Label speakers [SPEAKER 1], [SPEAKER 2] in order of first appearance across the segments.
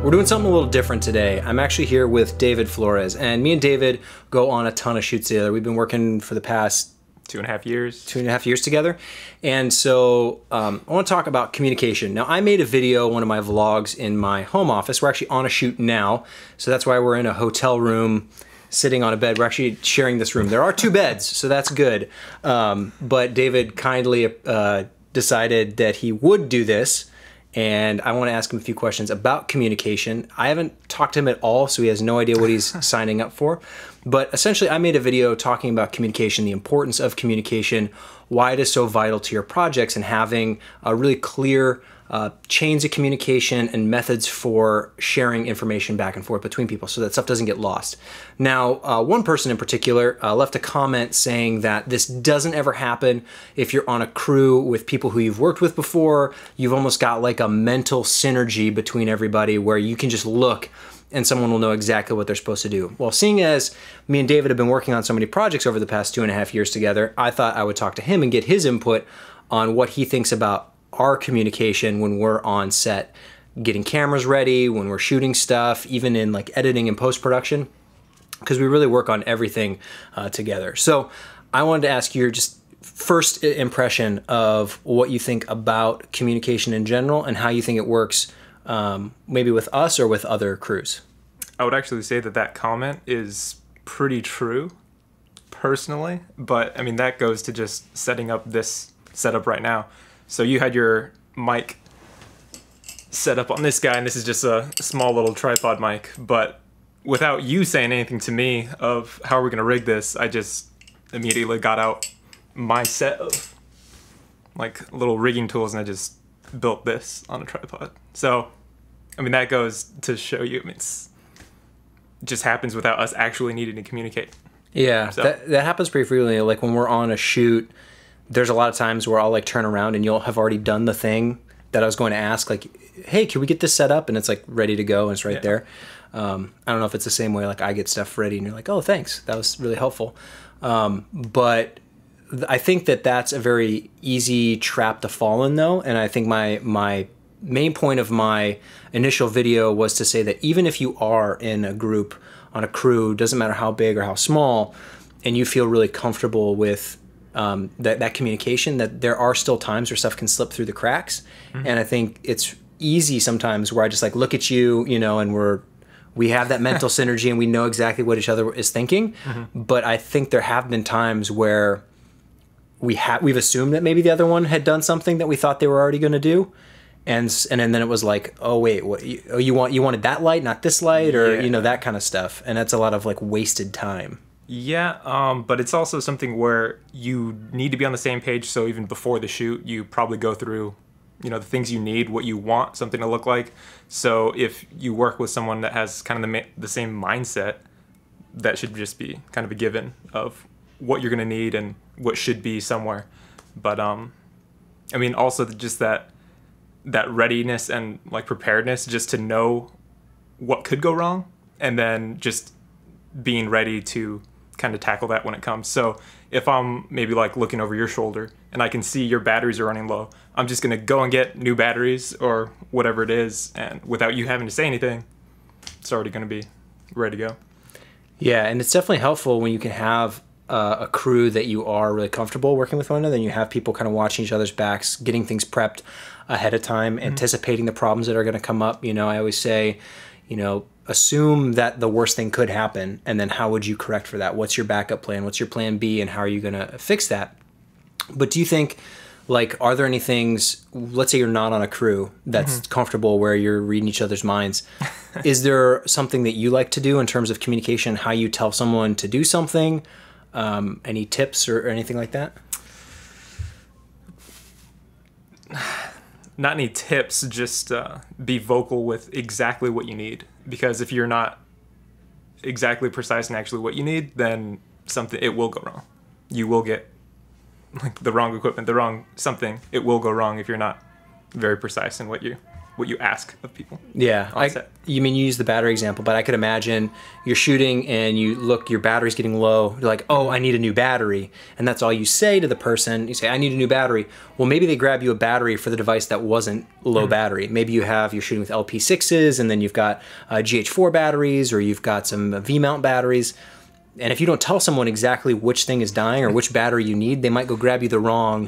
[SPEAKER 1] We're doing something a little different today. I'm actually here with David Flores, and me and David go on a ton of shoots together. We've been working for the past
[SPEAKER 2] 2.5 years.
[SPEAKER 1] 2.5 years together. And so I want to talk about communication. Now, I made a video, one of my vlogs in my home office. We're actually on a shoot now, so that's why we're in a hotel room sitting on a bed. We're actually sharing this room. There are 2 beds, so that's good. But David kindly decided that he would do this, and I want to ask him a few questions about communication. I haven't talked to him at all, so he has no idea what he's signing up for. But essentially, I made a video talking about communication, the importance of communication, why it is so vital to your projects, and having a really clear chains of communication and methods for sharing information back and forth between people so that stuff doesn't get lost. Now, one person in particular left a comment saying that this doesn't ever happen if you're on a crew with people who you've worked with before. You've almost got like a mental synergy between everybody where you can just look and someone will know exactly what they're supposed to do. Well, seeing as me and David have been working on so many projects over the past 2.5 years together, I thought I would talk to him and get his input on what he thinks about our communication when we're on set, getting cameras ready, when we're shooting stuff, even in like editing and post-production, because we really work on everything together. So I wanted to ask your just first impression of what you think about communication in general and how you think it works maybe with us or with other crews.
[SPEAKER 2] I would actually say that that comment is pretty true, personally, but I mean, that goes to just setting up this setup right now. So you had your mic set up on this guy, and this is just a small little tripod mic, but without you saying anything to me of how are we gonna rig this, I just immediately got out my set of like little rigging tools and I just built this on a tripod. So, I mean, that goes to show you, I mean, it just happens without us actually needing to communicate.
[SPEAKER 1] Yeah,
[SPEAKER 2] so.
[SPEAKER 1] that happens pretty frequently. Like when we're on a shoot, there's a lot of times where I'll like turn around and you'll have already done the thing that I was going to ask, like, hey, can we get this set up? And it's like ready to go and it's right there. I don't know if it's the same way, like I get stuff ready and you're like, oh, thanks. That was really helpful. But I think that that's a very easy trap to fall in though. And I think my main point of my initial video was to say that even if you are in a group on a crew, doesn't matter how big or how small, and you feel really comfortable with that communication, that there are still times where stuff can slip through the cracks. Mm-hmm. And I think it's easy sometimes where I just like look at you, you know, and we have that mental synergy and we know exactly what each other is thinking. Mm-hmm. But I think there have been times where we've assumed that maybe the other one had done something that we thought they were already going to do. And then it was like, oh wait, what you wanted that light, not this light, or you know, that kind of stuff. And that's a lot of like wasted time.
[SPEAKER 2] Yeah, but it's also something where you need to be on the same page. So even before the shoot, you probably go through, you know, the things you need, what you want something to look like. So if you work with someone that has kind of the same mindset, that should just be kind of a given of what you're going to need and what should be somewhere. But I mean, also just that readiness and like preparedness just to know what could go wrong, and then just being ready to kind of tackle that when it comes. So if I'm maybe like looking over your shoulder and I can see your batteries are running low, I'm just gonna go and get new batteries or whatever it is, and without you having to say anything, it's already gonna be ready to go.
[SPEAKER 1] Yeah, and it's definitely helpful when you can have a crew that you are really comfortable working with one another, and you have people kind of watching each other's backs, getting things prepped ahead of time, mm-hmm. anticipating the problems that are gonna come up. You know, I always say, you know, assume that the worst thing could happen, and then how would you correct for that? What's your backup plan? What's your plan B, and how are you going to fix that? But do you think, like, are there any things, let's say you're not on a crew that's mm-hmm. comfortable where you're reading each other's minds. Is there something that you like to do in terms of communication, how you tell someone to do something? Any tips or anything like that?
[SPEAKER 2] Not any tips, just be vocal with exactly what you need. Because if you're not exactly precise in actually what you need, then it will go wrong. You will get like the wrong equipment, the wrong something. It will go wrong if you're not very precise in what you what you ask of people.
[SPEAKER 1] Yeah, you mean you use the battery example, but I could imagine you're shooting and you look, your battery's getting low. You're like, oh, I need a new battery. And that's all you say to the person. You say, I need a new battery. Well, maybe they grab you a battery for the device that wasn't low battery. Maybe you're shooting with LP6s and then you've got GH4 batteries, or you've got some V-mount batteries. And if you don't tell someone exactly which thing is dying or which battery you need, they might go grab you the wrong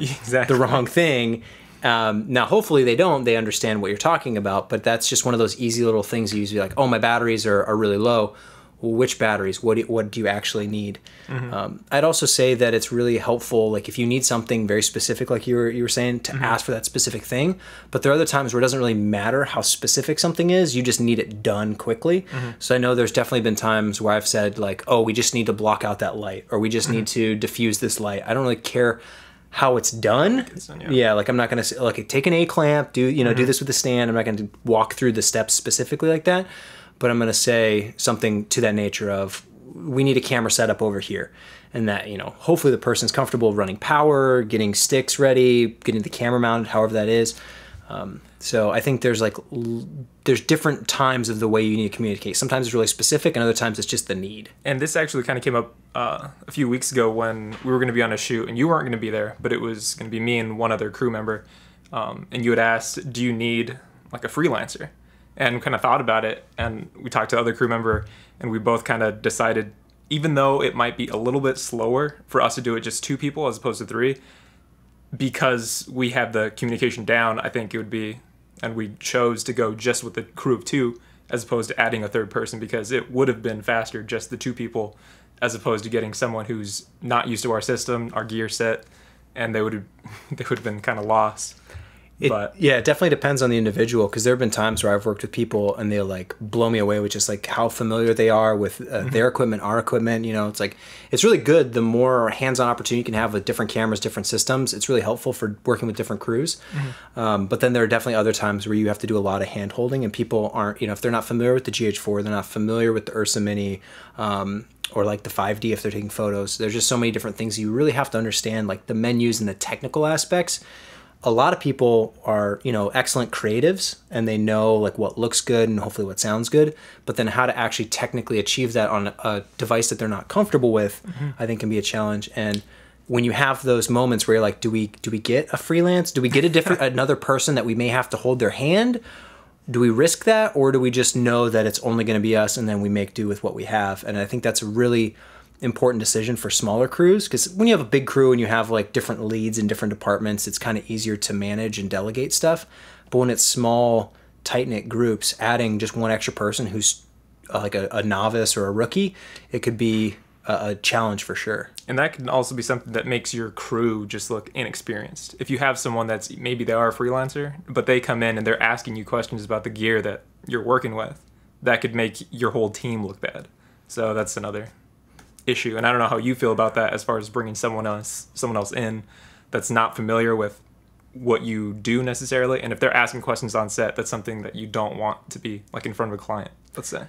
[SPEAKER 1] thing. Now, hopefully they don't. They understand what you're talking about, but that's just one of those easy little things you usually like, oh, my batteries are really low. Well, which batteries? What do you actually need? I'd also say that it's really helpful, like if you need something very specific, like you were saying, to ask for that specific thing. But there are other times where it doesn't really matter how specific something is. You just need it done quickly. So I know there's definitely been times where I've said like, oh, we just need to block out that light, or we just need to diffuse this light. I don't really care how it's done. Yeah, like I'm not gonna say like take an A clamp, do this with the stand. I'm not gonna walk through the steps specifically like that, but I'm gonna say something to that nature of, we need a camera setup over here, and that hopefully the person's comfortable running power, getting sticks ready, getting the camera mounted, however that is. So I think there's different times of the way you need to communicate. Sometimes it's really specific, and other times it's just the need.
[SPEAKER 2] And this actually kind of came up a few weeks ago when we were going to be on a shoot, and you weren't going to be there, but it was going to be me and one other crew member. And you had asked, do you need like a freelancer? And kind of thought about it, and we talked to other crew member, and we both kind of decided, even though it might be a little bit slower for us to do it just 2 people as opposed to 3, because we have the communication down, I think it would be, and we chose to go just with the crew of 2 as opposed to adding a 3rd person, because it would have been faster just the 2 people as opposed to getting someone who's not used to our system, our gear set, and they would have been kind of lost.
[SPEAKER 1] Yeah, it definitely depends on the individual, because there have been times where I've worked with people and they'll like blow me away with just like how familiar they are with their equipment, our equipment. It's like, it's really good. The more hands-on opportunity you can have with different cameras, different systems, it's really helpful for working with different crews. But then there are definitely other times where you have to do a lot of hand holding, and people aren't, if they're not familiar with the GH4, they're not familiar with the Ursa Mini, or like the 5D if they're taking photos. There's just so many different things you really have to understand, like the menus and the technical aspects. A lot of people are, excellent creatives, and they know like what looks good and hopefully what sounds good, but then how to actually technically achieve that on a device that they're not comfortable with, I think can be a challenge. And when you have those moments where you're like, do we get a freelance? Do we get another person that we may have to hold their hand? Do we risk that, or do we just know that it's only going to be us and then we make do with what we have? And I think that's a really important decision for smaller crews, because when you have a big crew and you have like different leads in different departments, it's kind of easier to manage and delegate stuff. But when it's small, tight-knit groups, adding just one extra person who's like a novice or a rookie, it could be a challenge for sure.
[SPEAKER 2] And that can also be something that makes your crew just look inexperienced. If you have someone that's, maybe they are a freelancer, but they come in and they're asking you questions about the gear that you're working with, that could make your whole team look bad. So that's another issue. And I don't know how you feel about that as far as bringing someone else in that's not familiar with what you do necessarily. And if they're asking questions on set, that's something that you don't want to be like in front of a client, let's say.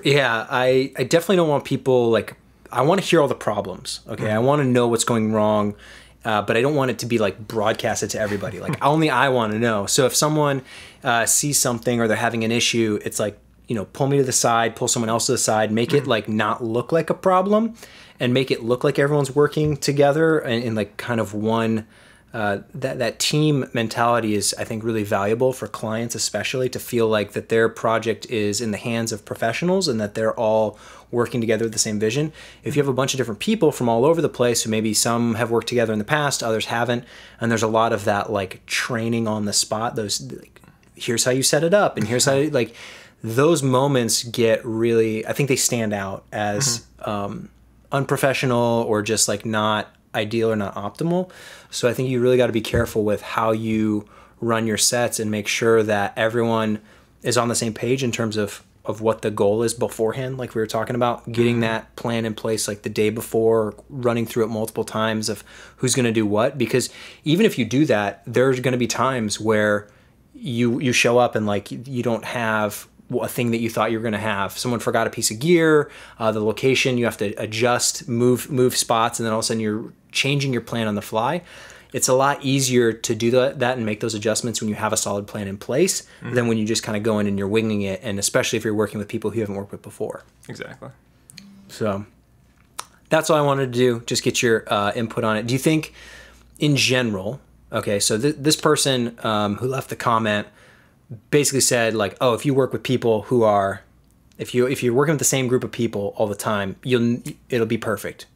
[SPEAKER 1] I definitely don't want people like, I want to hear all the problems. Okay. I want to know what's going wrong. But I don't want it to be like broadcasted to everybody. Like only I want to know. So if someone sees something or they're having an issue, it's like, pull me to the side, pull someone else to the side, make it like not look like a problem, and make it look like everyone's working together in like kind of one, that team mentality is, I think, really valuable for clients, especially to feel like that their project is in the hands of professionals and that they're all working together with the same vision. If you have a bunch of different people from all over the place, who maybe some have worked together in the past, others haven't, and there's a lot of that like training on the spot, those like, here's how you set it up, and here's how like, those moments get really, I think they stand out as unprofessional or just like not ideal or not optimal. So I think you really got to be careful with how you run your sets and make sure that everyone is on the same page in terms of what the goal is beforehand. Like we were talking about, getting that plan in place like the day before, running through it multiple times of who's going to do what. Because even if you do that, there's going to be times where you show up and like you don't have a thing that you thought you were going to have. Someone forgot a piece of gear, the location, you have to adjust, move spots, and then all of a sudden you're changing your plan on the fly. it's a lot easier to do that and make those adjustments when you have a solid plan in place than when you just kind of go in and you're winging it, and especially if you're working with people who you haven't worked with before.
[SPEAKER 2] Exactly.
[SPEAKER 1] So that's all I wanted to do, just get your input on it. Do you think in general, okay, so this person who left the comment basically said like, oh, if you work with people who are, if you're working with the same group of people all the time, it'll be perfect.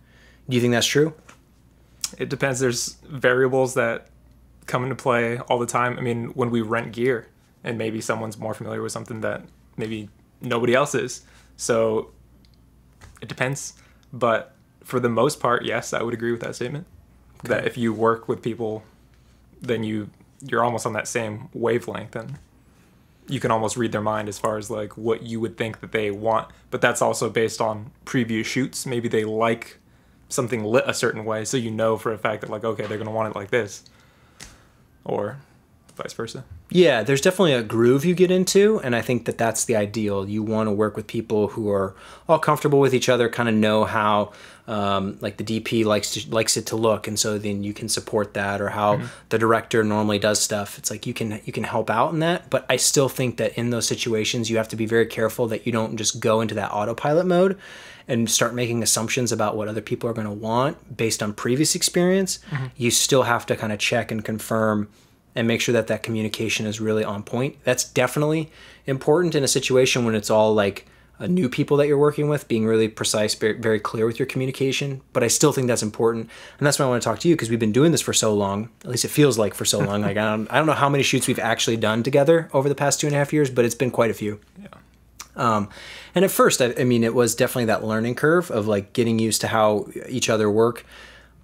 [SPEAKER 1] Do you think that's true?
[SPEAKER 2] It depends. There's variables that come into play all the time. I mean, when we rent gear and maybe someone's more familiar with something that maybe nobody else is. So it depends. But for the most part, yes, I would agree with that statement. Okay. That if you work with people, then you're almost on that same wavelength, and you can almost read their mind as far as like what you would think that they want. But that's also based on previous shoots. Maybe they like something lit a certain way, so you know for a fact that like, okay, they're gonna want it like this, or vice versa. Yeah,
[SPEAKER 1] there's definitely a groove you get into, and I think that that's the ideal. You want to work with people who are all comfortable with each other, kind of know how like the DP likes it to look, and so then you can support that, or how the director normally does stuff. It's like you can help out in that, but I still think that in those situations you have to be very careful that you don't just go into that autopilot mode and start making assumptions about what other people are going to want based on previous experience. You still have to kind of check and confirm and make sure that that communication is really on point. That's definitely important in a situation when it's all like new people that you're working with, being really precise, very clear with your communication. But I still think that's important. And that's why I want to talk to you, because we've been doing this for so long. At least it feels like for so long. Like I don't know how many shoots we've actually done together over the past 2.5 years, but it's been quite a few.
[SPEAKER 2] Yeah.
[SPEAKER 1] And at first, I mean, it was definitely that learning curve of like getting used to how each other work.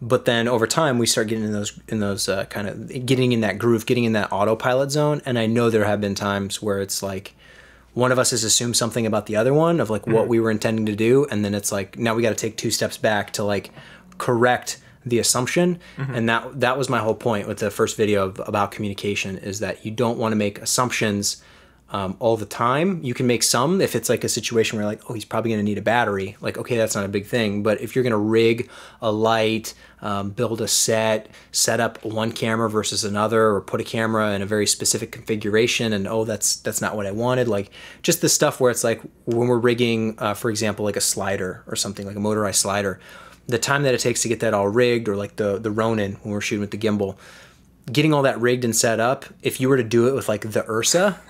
[SPEAKER 1] But then over time, we start getting in those kind of getting in that groove, getting in that autopilot zone. And I know there have been times where it's like one of us has assumed something about the other one of like what we were intending to do. And then it's like, now we got to take 2 steps back to like correct the assumption. And that was my whole point with the first video about communication, is that you don't want to make assumptions all the time. You can make some if it's like a situation where you're like, oh, he's probably going to need a battery. Like, okay, that's not a big thing. But if you're going to rig a light, build a set up one camera versus another, or put a camera in a very specific configuration, and oh, that's not what I wanted. Like just the stuff where it's like when we're rigging, for example, like a slider or something, like a motorized slider, the time that it takes to get that all rigged, or like the Ronin when we're shooting with the gimbal, getting all that rigged and set up, if you were to do it with like the Ursa,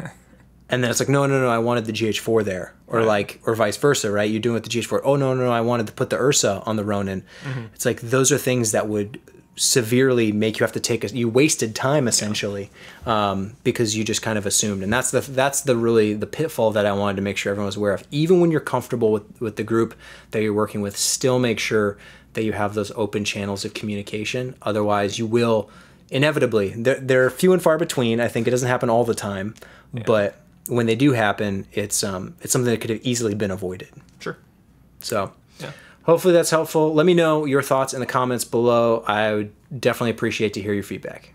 [SPEAKER 1] and then it's like, no, I wanted the GH4 there, or like, or vice versa, right? You're doing it with the GH4. Oh, no, I wanted to put the Ursa on the Ronin. It's like, those are things that would severely make you have to you wasted time essentially, because you just kind of assumed. And that's the pitfall that I wanted to make sure everyone was aware of. Even when you're comfortable with the group that you're working with, still make sure that you have those open channels of communication. Otherwise you will inevitably, they're few and far between. I think it doesn't happen all the time, but when they do happen, it's something that could have easily been avoided.
[SPEAKER 2] Sure.
[SPEAKER 1] So hopefully that's helpful. Let me know your thoughts in the comments below. I would definitely appreciate to hear your feedback.